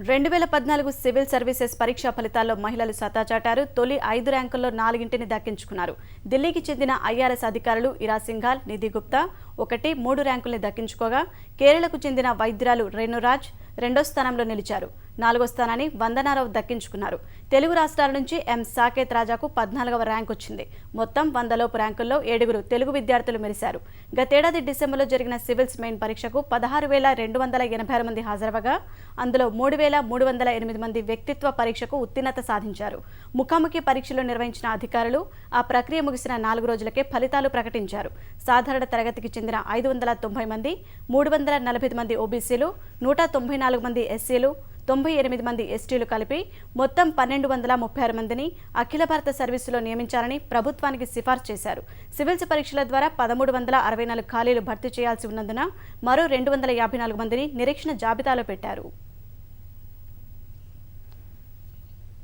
2014 civil services పరీక్షా ఫలితాల్లో మహిళలు సత్తా చాటారు. తొలి 5 ర్యాంకుల్లో 4ంటిని దక్కించుకున్నారు. ఢిల్లీకి చెందిన ఐఆర్ఎస్ అధికారులు ఇరా సింఘాల్, నిధి గుప్తా 1, 3 ర్యాంకుల్ని దక్కించుకోగా కేరళకు చెందిన వైద్యురాలు రేణురాజ్ 2వ స్థానంలో నిలిచారు. 4వ స్థానాన్ని వందనారావు దక్కించుకున్నారు. తెలుగు రాష్ట్రాల నుంచి ఎం సాకేత్ రాజాకు 14వ ర్యాంకు వచ్చింది. మొత్తం 100 లోపు ర్యాంకుల్లో 7 తెలుగు విద్యార్థులు మెరిశారు. గతేడాది డిసెంబర్లో జరిగిన సివిల్స్ మెయిన్ పరీక్షకు 16,286 మంది హాజరవగా అందులో 3,308 మంది వ్యక్తిత్వ పరీక్షకు ఉత్తీర్ణత సాధించారు. ముఖాముఖి పరీక్షలు నిర్వహించిన అధికారులు ఆ ప్రక్రియ ముగిసిన 4 రోజులకే ఫలితాలు ప్రకటించారు. సాధారణ తరగతికి చెందిన 590 మంది, 345 మంది ఓబీసీలు, 194 మంది ఎస్సీలు, 98 మంది ఎస్టీలు కలిపి మొత్తం 1,236 మందిని అఖిల భారత సర్వీసులో నియమించాలని ప్రభుత్వానికి సిఫార్సు చేశారు. సివిల్స్ పరీక్షల ద్వారా 1,364 ఖాళీలు భర్తీ చేయాల్సి ఉన్నందున మరో 254 మందిని నిరీక్షణ జాబితాలో పెట్టారు.